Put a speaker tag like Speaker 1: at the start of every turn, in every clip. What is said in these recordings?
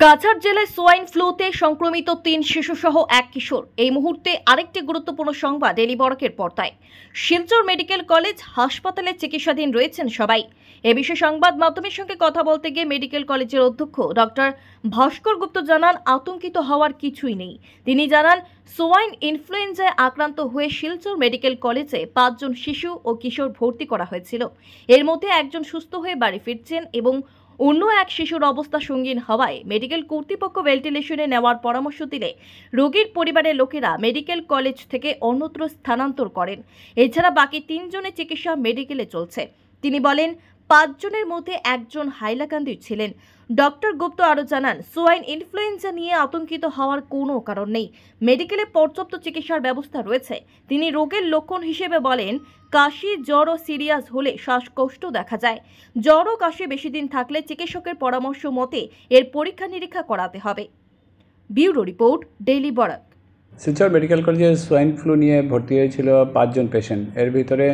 Speaker 1: কাছাড় জেলায় সোয়াইন ফ্লুতে সংক্রমিত ৩ শিশুসহ এক কিশোর। এই মুহূর্তে আরেকটি গুরুত্বপূর্ণ সংবাদ ডেইলি বরাকের পর্দায়। শিলচর মেডিকেল কলেজ হাসপাতালে চিকিৎসাধীন রয়েছেন সবাই। এ বিষয়ে সংবাদ মাধ্যমের সঙ্গে কথা বলতে গিয়ে মেডিকেল কলেজের অধ্যক্ষ ডক্টর ভাস্কর গুপ্ত জানান, আতঙ্কিত হওয়ার কিছুই নেই। তিনি জানান, সোয়াইন ইনফ্লুয়েঞ্জায় আক্রান্ত হয়ে শিলচর মেডিকেল কলেজে ৫ জন শিশু ও কিশোর ভর্তি করা হয়েছিল। এর মধ্যে একজন সুস্থ হয়ে বাড়ি ফিরছেন এবং অন্য এক শিশুর অবস্থা সঙ্গীন হওয়ায় মেডিকেল কর্তৃপক্ষ ভেন্টিলেশনে নেওয়ার পরামর্শ দিলে রোগীর পরিবারের লোকেরা মেডিকেল কলেজ থেকে অন্যত্র স্থানান্তর করেন। এছাড়া বাকি ৩ জনের চিকিৎসা মেডিকেলে চলছে। তিনি বলেন, ৫ জনের মধ্যে একজন হাইলাকান্দির ছিলেন। ডক্টর গুপ্ত আরও জানান, সোয়াইন ইনফ্লুয়েঞ্জা নিয়ে আতঙ্কিত হওয়ার কোনো কারণ নেই। মেডিকেলে পর্যাপ্ত চিকিৎসার ব্যবস্থা রয়েছে। তিনি রোগের লক্ষণ হিসেবে বলেন, কাশি, জ্বর ও সিরিয়াস হলে শ্বাসকষ্ট দেখা যায়। জ্বর ও কাশি বেশি দিন থাকলে চিকিৎসকের পরামর্শ মতে এর পরীক্ষা নিরীক্ষা করাতে হবে। Bureau report, daily Barak.
Speaker 2: Silchar medical কলেজে সোয়াইন ফ্লু নিয়ে ভর্তি হয়েছিল ৫ জন পেশেন্ট। এর ভিতরে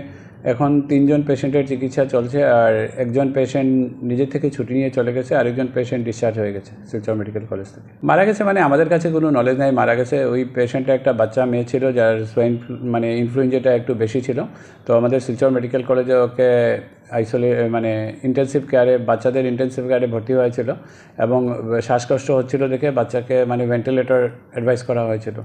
Speaker 2: এখন ৩ জন পেশেন্টের চিকিৎসা চলছে, আর একজন পেশেন্ট নিজের থেকে ছুটি নিয়ে চলে গেছে, আরেকজন পেশেন্ট ডিসচার্জ হয়ে গেছে শিলচর মেডিকেল কলেজ থেকে। মারা গেছে মানে আমাদের কাছে কোনো নলেজ নাই মারা গেছে। ওই পেশেন্টটা একটা বাচ্চা মেয়ে ছিল যার সোয়াইন মানে ইনফ্লুয়েঞ্জাটা একটু বেশি ছিল। তো আমাদের শিলচর মেডিকেল কলেজে ওকে ইন্টেন্সিভ কেয়ারে, বাচ্চাদের ইন্টেন্সিভ কেয়ারে ভর্তি হয়েছিল এবং শ্বাসকষ্ট হচ্ছিল দেখে বাচ্চাকে ভেন্টিলেটর অ্যাডভাইস করা হয়েছিল।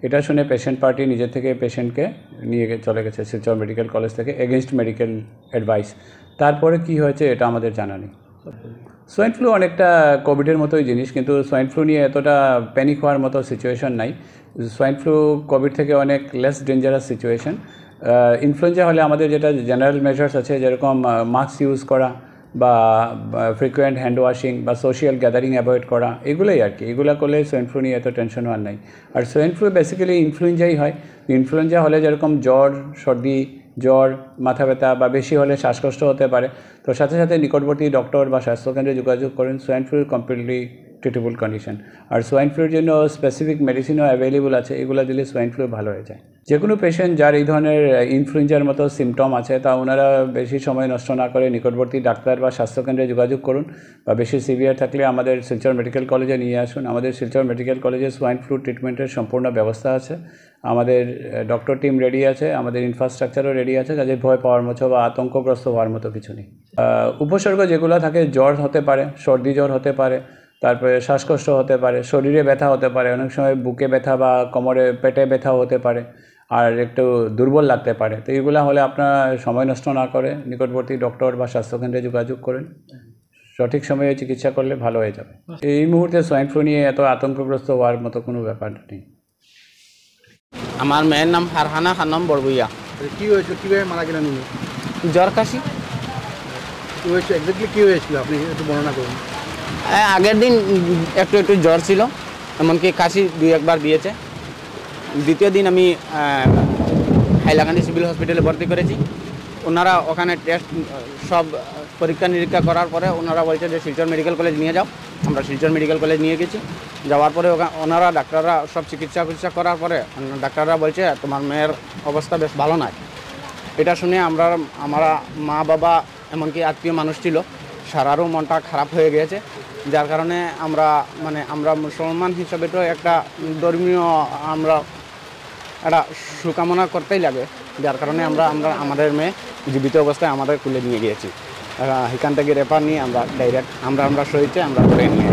Speaker 2: এটা শুনে পেশেন্ট পার্টি নিজের থেকে পেশেন্টকে নিয়ে চলে গেছে শিলচর মেডিকেল কলেজ থেকে এগেনস্ট মেডিকেল অ্যাডভাইস। তারপরে কি হয়েছে এটা আমাদের জানা নেই। সোয়াইন ফ্লু অনেকটা কোভিডের মতোই জিনিস, কিন্তু সোয়াইন ফ্লু নিয়ে এতটা প্যানিক হওয়ার মতো সিচুয়েশন নাই। সোয়াইন ফ্লু কোভিড থেকে অনেক লেস ডেঞ্জারাস সিচুয়েশন। ইনফ্লুয়েঞ্জা হলে আমাদের যেটা জেনারেল মেজার্স আছে, যেরকম মাস্ক ইউজ করা বা ফ্রিকুয়েন্ট হ্যান্ড ওয়াশিং বা সোশ্যাল গ্যাদারিং অ্যাভয়েড করা, এগুলোই আর কি। এগুলো করলে সোয়াইন ফ্লু নিয়ে এত টেনশন হওয়ার নাই। আর সোয়াইন ফ্লু বেসিক্যালি ইনফ্লুয়েঞ্জাই হয়। ইনফ্লুয়েঞ্জা হলে যেরকম জ্বর, সর্দি, জ্বর, মাথা ব্যথা বা বেশি হলে শ্বাসকষ্ট হতে পারে। তো সাথে সাথে নিকটবর্তী ডক্টর বা স্বাস্থ্যকেন্দ্রে যোগাযোগ করেন। Swine flu completely treatable condition. আর সোয়াইন ফ্লুর জন্য স্পেসিফিক মেডিসিনও অ্যাভেলেবল আছে, এগুলো দিলে সোয়াইন ফ্লু ভালো হয়ে যায়। যে কোনো পেশেন্ট যার এই ধরনের ইনফ্লুয়েঞ্জার মতো সিমটম আছে, তা ওনারা বেশি সময় নষ্ট না করে নিকটবর্তী ডাক্তার বা স্বাস্থ্যকেন্দ্রে যোগাযোগ করুন, বা বেশি সিভিয়ার থাকলে আমাদের শিলচর মেডিকেল কলেজে নিয়ে আসুন। আমাদের শিলচর মেডিকেল কলেজে সোয়াইন ফ্লু ট্রিটমেন্টের সম্পূর্ণ ব্যবস্থা আছে। আমাদের ডক্টর টিম রেডি আছে, আমাদের ইনফ্রাস্ট্রাকচারও রেডি আছে। তাদের ভয় পাওয়ার মতো বা আতঙ্কগ্রস্ত হওয়ার মতো কিছু নেই। উপসর্গ যেগুলো থাকে, জ্বর হতে পারে, সর্দি জ্বর হতে পারে, তারপরে শ্বাসকষ্ট হতে পারে, শরীরে ব্যথা হতে পারে, অনেক সময় বুকে ব্যথা বা কোমরে পেটে ব্যথাও হতে পারে, আর একটু দুর্বল লাগতে পারে। তো এইগুলো হলে আপনারা সময় নষ্ট না করে নিকটবর্তী ডক্টর বা স্বাস্থ্যকেন্দ্রে যোগাযোগ করেন। সঠিক সময়ে চিকিৎসা করলে ভালো হয়ে যাবে। এই মুহূর্তে সোয়াইন ফ্লু নিয়ে এত আতঙ্কগ্রস্ত হওয়ার মতো কোনো ব্যাপার নেই।
Speaker 3: আমার মেয়ের নাম ফারহানা খানম বড়বুইয়া।
Speaker 4: কি হয়েছিল, কীভাবে মারা গেলেন উনি?
Speaker 3: জ্বর, কাশি।
Speaker 4: কী হয়েছিল, এক্স্যাক্টলি কী হয়েছিল আপনি একটু বর্ণনা করুন।
Speaker 3: আগের দিন একটু একটু জ্বর ছিল, এমনকি কাশি 2 একবার দিয়েছে। দ্বিতীয় দিন আমি হাইলাকান্দি সিভিল হসপিটালে ভর্তি করেছি। ওনারা ওখানে টেস্ট সব পরীক্ষা নিরীক্ষা করার পরে ওনারা বলছে যে শিলচর মেডিকেল কলেজ নিয়ে যাও। আমরা শিলচর মেডিকেল কলেজ নিয়ে গেছি। যাওয়ার পরে ওনারা ডাক্তাররা সব চিকিৎসা করার পরে ডাক্তাররা বলছে তোমার মেয়ের অবস্থা বেশ ভালো নয়। এটা শুনে আমরা মা বাবা এমনকি আত্মীয় মানুষ ছিল, সারারও মনটা খারাপ হয়ে গিয়েছে। যার কারণে আমরা মুসলমান হিসাবে তো একটা ধর্মীয় আমরা একটা শুকামনা করতেই লাগে। যার কারণে আমরা আমাদের মেয়ে জীবিত অবস্থায় আমাদের কুলে নিয়ে গিয়েছি। এখান থেকে রেফার নিয়ে আমরা ডাইরেক্ট আমরা সহিতে আমরা করে নিয়ে